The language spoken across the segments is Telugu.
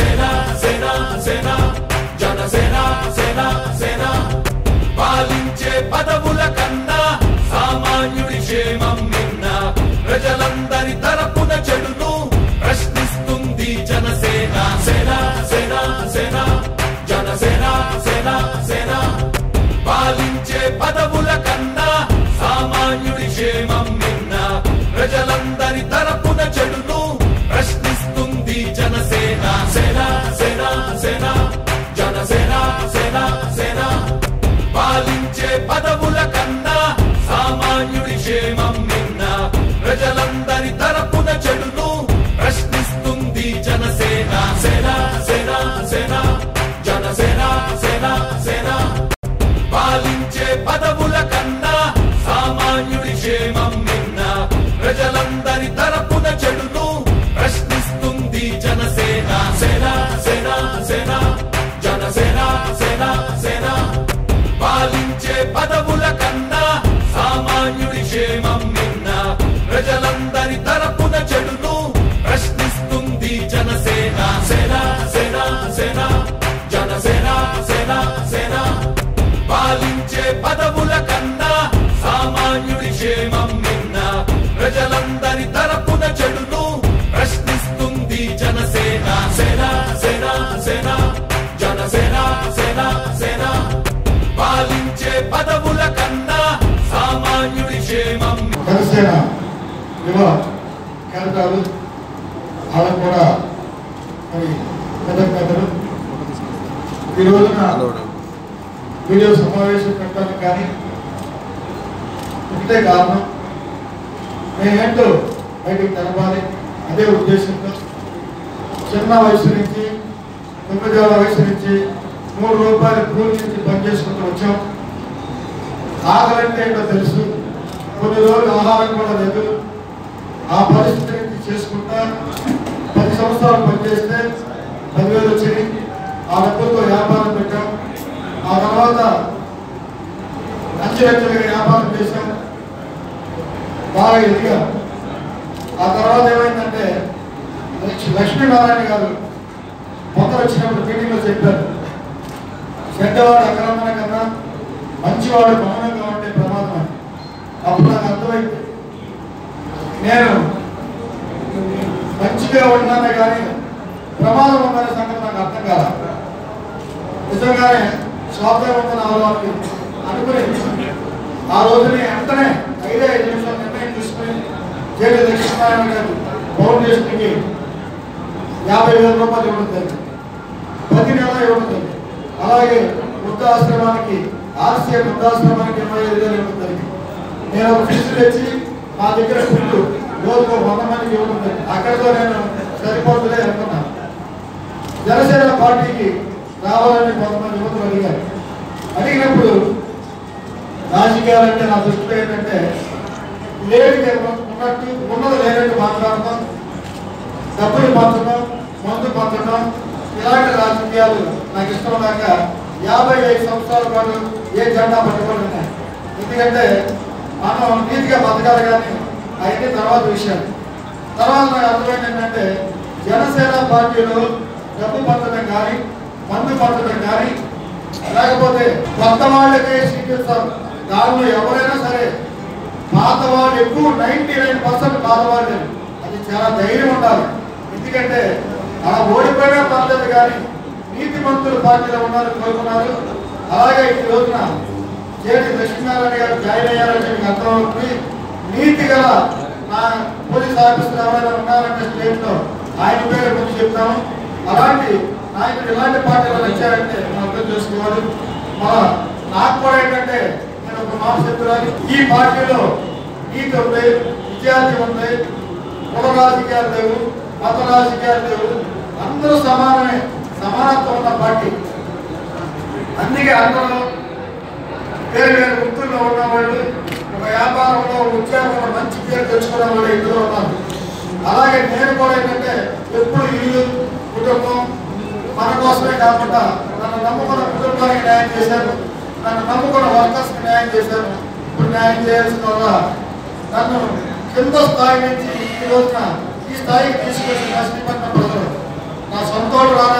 సేన సేన సేన జనసేన సేన సేన పాలించే పదవుల కన్నా సామాన్యుడి క్షేమం నిన్న ప్రజలందరి తరపున చెడును ప్రశ్నిస్తుంది జనసేన సేన సేన సేన జనసేన సేన సేన పాలించే పదవుల కన్నా సామాన్యుడి క్షేమం నిన్న ప్రజలందరి తరపున చెడును ప్రశ్నిస్తుంది జనసేన సేన సేన సేన జనసేన సేన సేన పాలించే పదవుల కన్నా సామాన్యుడి క్షేమం నిన్న ప్రజలందరి తరపున చెడును ప్రశ్నిస్తుంది జనసేన సేన సేన సేన జనసేన సేన సేన పాలించే పదవుల కన్నా సామాన్యుడి క్షేమం నిన్న ప్రజలందరి తరపున చెడును ప్రశ్నిస్తుంది జనసేన సేన సేన సేన జనసేన సేన సేన పాలించే పదవుల కన్నా సామాన్యుడి క్షేమం నిన్న ప్రజలందరి తరపున చెడును ప్రశ్నిస్తుంది జనసేన సేన సేన సేన జనసేన సేన సేన పాలించే పదవుల కన్నా సామాన్యుడి క్షేమం నిన్న ప్రజలందరి తరపున చెడును ప్రశ్నిస్తుంది జనసేన సేన సేన సేన జనసేన సేన సేన పాలించే పదవుల కన్నా సామాన్యుడి క్షేమం జనసేన యువ కేంద్రాలు వాళ్ళకు కూడా మరి కృతజ్ఞతలు. ఈ రోజున వీడియో సమావేశం పెట్టడానికి కానీ ఒకటే కారణం, మేమేంటో బయటికి తెలపాలి. అదే ఉద్దేశంతో చిన్న వయసు నుంచి 9 ఏళ్ల వయసు నుంచి 3 రూపాయల కూలి నుంచి పనిచేసుకుంటూ వచ్చాం. ఆకలంటే ఏంటో తెలుసు. కొన్ని రోజులు ఆహారం కూడా లేదు. ఆ పరిస్థితిని చేసుకుంటా 10 సంవత్సరాలు పనిచేస్తే 10,000 వచ్చింది. ఆ డబ్బులతో వ్యాపారం పెట్టాం. ఆ తర్వాత అంచెలంచెలుగా వ్యాపారం చేశాం, బాగా ఎదిగాం. ఆ తర్వాత ఏమైందంటే లక్ష్మీనారాయణ గారు మొత్తం వచ్చినప్పుడు మీటింగ్లో చెప్పారు, చెడ్డవాడు అక్రమణ కన్నా మంచివాడు మౌనంగా ఉంటే ప్రమాదం అని. అప్పుడు నాకు అర్థమైంది, నేను మంచిగా ఉన్నానే కానీ ప్రమాదం ఉందనే సంగతి నాకు అర్థం కాదు. నిజంగానే స్వార్థం ఉందని ఆలోచన అనుకుని ఆ రోజుని వెంటనే 5 నిమిషాలు నిర్ణయం తీసుకుని జేడి లక్ష్మీనారాయణ గారు ఫౌండేషన్కి 50,000 రూపాయలు ఇవ్వడం జరిగింది. ప్రతి నెల ఇవ్వడం జరిగింది. అలాగే వృద్ధాశ్రమానికి ఆర్సీఎం వృద్ధాశ్రమానికి 25,000 ఇవ్వడం జరిగింది. నేను ఒక ఫీజు తెచ్చి మా దగ్గర ఫుడ్ రోజుకు 100 మందికి ఇవ్వడం జరిగింది. అక్కడితో నేను సరిపోతుందే అనుకున్నాను. జనసేన పార్టీకి రావాలని కొంతమంది యువతులు అడిగారు. అడిగినప్పుడు రాజకీయాలంటే నా దృష్టిలో ఏంటంటే లేనిది ఉన్నట్టు ఉన్నది లేనట్టు మాట్లాడటం, డబ్బులు పంచడం, మందు పంచడం, ఇలాంటి రాజకీయాలు నాకు ఇష్టం లేక 55 సంవత్సరాల పాటు ఏ జెండా పట్టుకొని ఉన్నాయి. ఎందుకంటే మనం నీతిగా బతకాలి కానీ అవన్నీ తర్వాత విషయాలు. తర్వాత నాకు అర్థమైంది ఏంటంటే జనసేన పార్టీలో డబ్బు పంచడం కానీ మందు పంచడం కానీ లేకపోతే కొత్త వాళ్ళకే సీట్లు దానిలో ఎవరైనా సరే పాత వాళ్ళు ఎక్కువ 99% పాత వాళ్ళు. అది చాలా ధైర్యం ఉండాలి. ఎందుకంటే ఆ ఓడిపోయినా పర్లేదు కానీ నీతి మంత్రుల పార్టీలో ఉన్నారు, కోరుకున్నారు. అలాగే ఈ రోజున జేడి లక్ష్మీనారాయణ గారు జాయిన్ అయ్యారంటే మీకు అర్థమవుతుంది. నీతి గల నా పోలీస్ ఆఫీసర్ ఎవరైనా ఉన్నారంటే స్టేట్లో ఆయన పేరు ముందు చెప్తాము. అలాంటి నాయకుడు ఇలాంటి పార్టీలో వచ్చారంటే మనం అర్థం చేసుకోవాలి. నాకు కూడా ఏంటంటే నేను ఒక మాట చెప్తున్నాను, ఈ పార్టీలో నీతి ఉంది, విద్యార్థి ఉంది, కుల రాజకీయాలు లేవు, మత రాజకీయాలు లేవు, అందరూ సమానమే, సమానత్వం ఉన్న పార్టీ. అందుకే అందరూ వేరు వేరు వృత్తుల్లో ఉన్నవాళ్ళు, ఒక వ్యాపారంలో ఉద్యోగంలో మంచి పేరు తెచ్చుకునే వాళ్ళు ఇందులో ఉన్నారు. అలాగే నేను కూడా ఏంటంటే ఎప్పుడు ఇల్లు కుటుంబం మన కోసమే కాకుండా నన్ను నమ్ముకున్న కుటుంబానికి న్యాయం చేశాను, నన్ను నమ్ముకున్న వర్కర్స్కి న్యాయం చేశాను. ఇప్పుడు న్యాయం చేయాల్సిన వల్ల నన్ను కింద స్థాయి నుంచి ఈ రోజున ఈ స్థాయికి తీసుకొచ్చి నష్టపడిన ప్రజలు నా సొంతోడు రాలే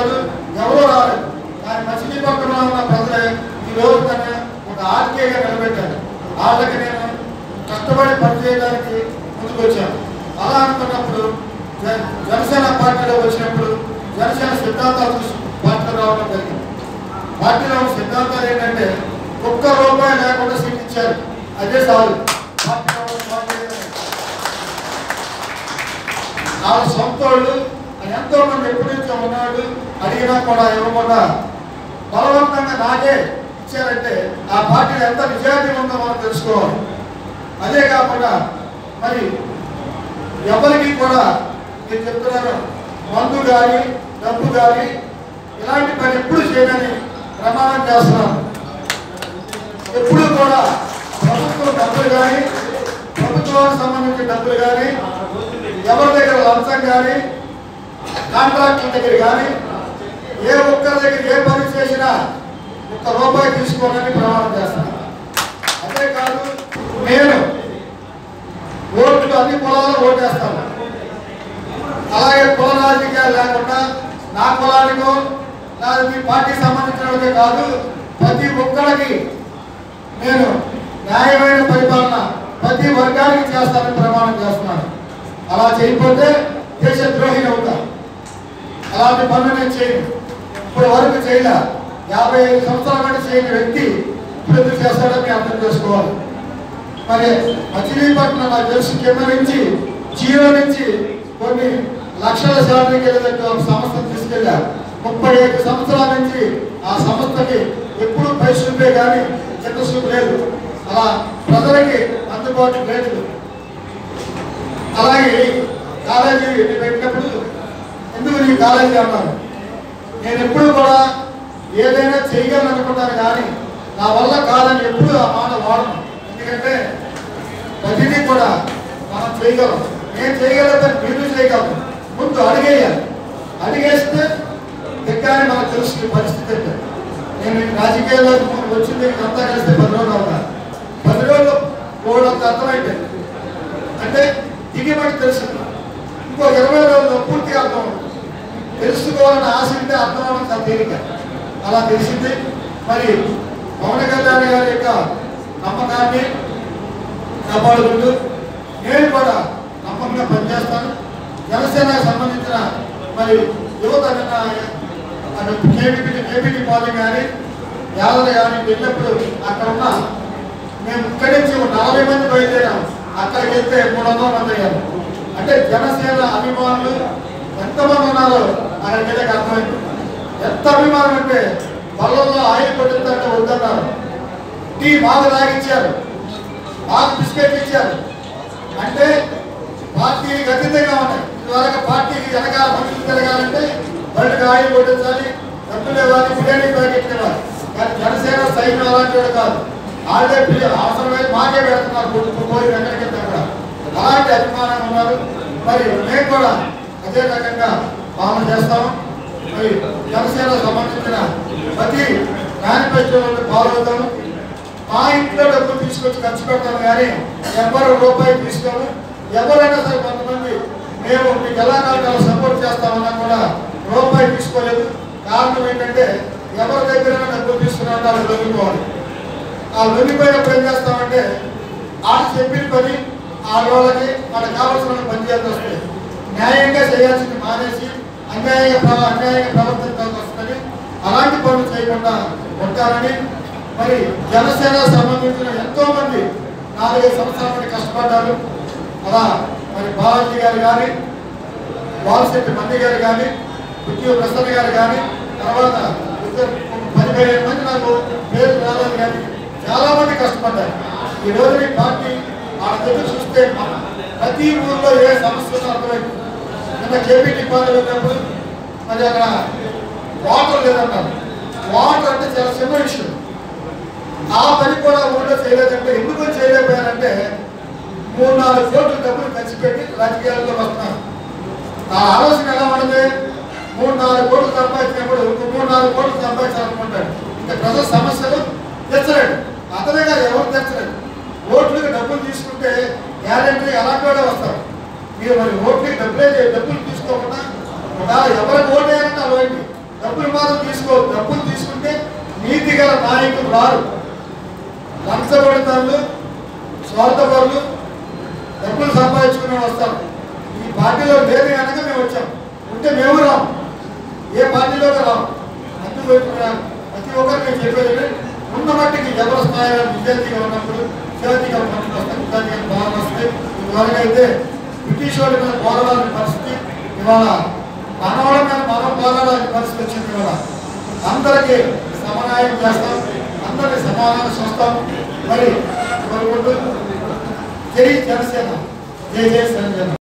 జనసేన సిద్ధాంతాలు చూసి పార్టీలో రావడం జరిగింది. పార్టీలో ఉన్న సిద్ధాంతాలు ఏంటంటే ఒక్క రూపాయి లేకుండా సీట్ ఇచ్చారు, అదే చాలు. పార్టీలో వాళ్ళ సొంత వాళ్ళు ఎంతో మంది ఎప్పటి నుంచో ఉన్నాడు, అడిగినా కూడా ఇవ్వకుండా బలవంతంగా నాకే ఇచ్చారంటే ఆ పార్టీలో ఎంత నిజాయితీ ఉందో మనం తెలుసుకోవాలి. అదే కాకుండా మరి ఎవరికి కూడా నేను చెప్తున్నాను, మందు కానీ డబ్బు కానీ ఇలాంటి పని ఎప్పుడు చేయమని ప్రమాణం చేస్తున్నాను. ఎప్పుడు కూడా ప్రభుత్వం డబ్బులు కానీ ప్రభుత్వానికి సంబంధించిన డబ్బులు కానీ ఎవరి దగ్గర లంచం కానీ కాంట్రాక్టుల దగ్గర కానీ ఏ ఒక్కరి దగ్గర ఏ పని చేసినా ₹1 తీసుకోవాలని ప్రమాణం చేస్తాను. అదే కాదు, నేను ఓట్లు అన్ని కులాల్లో ఓటేస్తాను. అలాగే కుల రాజకీయాలు లేకుండా నా కులానికో లేదా మీ పార్టీకి సంబంధించినదే కాదు, ప్రతి ఒక్కరికి నేను న్యాయమైన పరిపాలన ప్రతి వర్గానికి చేస్తానని ప్రమాణం చేస్తున్నాను. అలా చేయకపోతే దేశద్రోహిని అవుతా. అలాంటి పనులు నేను చేయను, ఇప్పుడు వరకు చేయలే. 55 సంవత్సరాల కంటే చేయని వ్యక్తి ఇప్పుడు ఎందుకు చేస్తాడని అర్థం చేసుకోవాలి. మరి మచిలీపట్నం నాకు తెలుసు కింద నుంచి జీరో నుంచి కొన్ని లక్షల శాలరీకి వెళ్ళేటట్టు ఒక సంస్థను తీసుకెళ్ళా. 35 సంవత్సరాల నుంచి ఆ సంస్థకి ఎప్పుడు పై చూపే కానీ చిన్న చూపు లేదు. అలా ప్రజలకి అందుబాటు లేదు. అలాగే కాలేజీ పెట్టినప్పుడు ఎందుకు నీ కాలేజీ అన్నారు. నేను ఎప్పుడు కూడా ఏదైనా చేయగలనుకుంటాను కానీ నా వల్ల కాదని ఎప్పుడు ఆ మాట వాడను. ఎందుకంటే ప్రతిదీ కూడా మనం చేయగలం. నేను చేయగలదని మీరు చేయగలం. ముందు అడిగేయాలి. అడిగేస్తే దిగ్గానే మనకు తెలుసుకునే పరిస్థితి అంటే నేను రాజకీయాల్లో వచ్చింది అంతా కలిస్తే 10 రోజులు అవుతాను. 10 రోజులు పోవడంత అర్థమైపోయింది. అంటే దిగిబడి తెలుసు. ఇంకో 20 రోజుల్లో పూర్తిగా అర్థం అవుతుంది. తెలుసుకోవాలని ఆశ ఉంటే అర్థం అవడం చాలా తేలిక. అలా తెలిసింది. మరి పవన్ కళ్యాణ్ గారి యొక్క నమ్మకాన్ని కాపాడుకుంటూ నేను కూడా నమ్మకంగా పనిచేస్తాను. జనసేనకు సంబంధించిన మరి యువత కేబీటీ పాలింగ్ కానీ యాదవ్ కానీ వెళ్ళినప్పుడు అక్కడ ఉన్న మేము ఇక్కడి నుంచి 40 మంది బయలుదేరాము. అక్కడికి వెళ్తే 300 మంది అయ్యారు. అంటే జనసేన అభిమానులు ఎంతమంది ఉన్నారో అక్కడికి వెళ్ళక అర్థమైంది. ఎంత అభిమానం అంటే బళ్ళల్లో ఆయిల్ కొట్టిందంటే వద్దన్నారు. టీ బాగా తాగిచ్చారు, బాగా బిస్కెట్ ఇచ్చారు. అంటే పార్టీకి అతీతంగా ఉన్నాయి. ఇదివరకు పార్టీకి వెనకాల మనుషులు తిరగాలంటే బళ్ళకి ఆయిల్ కొట్టించాలి, డబ్బులు ఇవ్వాలి, బిర్యానీ ప్యాకెట్లు ఇవ్వాలి. కానీ జనసేన సైన్యం అలాంటి వాడు కాదు. వాళ్ళే అవసరమైతే మాకే పెడుతున్నారు. పోయి ఎక్కడికి వెళ్తే కూడా అలాంటి అభిమానం ఉన్నారు. మరి మేము కూడా అదే రకంగా పాలన చేస్తాము. మరి జనసేన సంబంధించిన ప్రతి మేనిఫెస్టోలో ఫాలో అవుతాము. మా ఇంట్లో డబ్బులు తీసుకొచ్చి ఖర్చు పెడతాను కానీ ఎవరు రూపాయి తీసుకోము. ఎవరైనా సరే కొంతమంది మేము మీకు ఎలా కావాలో సపోర్ట్ చేస్తామన్నా కూడా రూపాయి తీసుకోలేదు. కారణం ఏంటంటే ఎవరి దగ్గర డబ్బులు తీసుకున్నామంటే వాళ్ళు లొంగిపోవాలి. ఆ లొంగిపోయినప్పుడు ఏం చేస్తామంటే వాళ్ళు చెప్పిన పని ఆ రోజులకి వాళ్ళకి కావాల్సిన పని చేయాల్సి వస్తుంది. న్యాయంగా చేయాల్సింది మానేసి అన్యాయంగా ప్రవర్తించాల్సి వస్తుంది. అలాంటి పనులు చేయకుండా ఉంటారని మరి జనసేన సంబంధించిన ఎంతో మంది 4-5 సంవత్సరాల నుండి కష్టపడ్డారు. అలా మరి బాలాజీ గారు కానీ వాల్శెట్టి మంది గారు కానీ ఉద్యోగ ప్రసన్న గారు కానీ తర్వాత 15 మంది నాకు పేరు రాలేదు కానీ చాలా మంది కష్టపడ్డారు. ఈ రోజు ఈ పార్టీ ఆ దగ్గర చూస్తే ప్రతి ఊళ్ళో ఏ సమస్యలు అర్థమైంది. నిన్న కేబీటీ పాలు వెళ్ళినప్పుడు మరి అక్కడ వాటర్ లేదన్నారు. వాటర్ అంటే చాలా చిన్న విషయం. ఆ పని కూడా ఊళ్ళో చేయలేదంటే ఎందుకు చేయలేకపోయారంటే 3-4 కోట్ల డబ్బులు ఖర్చు పెట్టి రాజకీయాల్లో వస్తున్నారు. ఆ ఆలోచన ఎలా ఉండదు? 3-4 కోట్లు సంపాదించినప్పుడు 3-4 కోట్లు సంపాదించాలనుకుంటాడు. ఇంకా ప్రజల సమస్యలు తెచ్చలేడు. అతనే కాదు, ఎవరు తెచ్చలేడు. ఓట్లకి డబ్బులు తీసుకుంటే గ్యారెంటీ అలాంటి వాడే వస్తారు. మీరు మరి ఓట్లకి డబ్బులు తీసుకోకుండా ఎవరికి ఓటు వేయాలంటే అలాంటి డబ్బులు మాత్రం తీసుకోవద్దు. డబ్బులు తీసుకుంటే నీతి గల నాయకులు రారు. లంచగొడతాళ్ళు, స్వార్థపరులు, డబ్బులు సంపాదించుకునే వస్తాం. ఈ పార్టీలో లేదు కనుక మేము వచ్చాం. ఉంటే మేము రాము. ఏ పార్టీలోకి రావు. ప్రతి ఒక్కరికి చెప్పేది ఉన్న మట్టికి ఎవరి స్థాయిలో విద్యార్థిగా ఉన్నప్పుడు విద్యార్థిగా పనులు వస్తాయి, విద్యార్థిగా పోరాటం వస్తాయి. ఇవాళ అయితే బ్రిటిష్ వాళ్ళ మీద పోరాడాలని పరిస్థితి, ఇవాళ మనవాళ్ళ మీద మనం పోరాడాలని పరిస్థితి వచ్చింది. ఇవాళ అందరికీ సమన్వయం చేస్తాం, అందరికీ సమాధానం చూస్తాం. మరి కోరుకుంటూ జై జనసేన, జై జనసేన.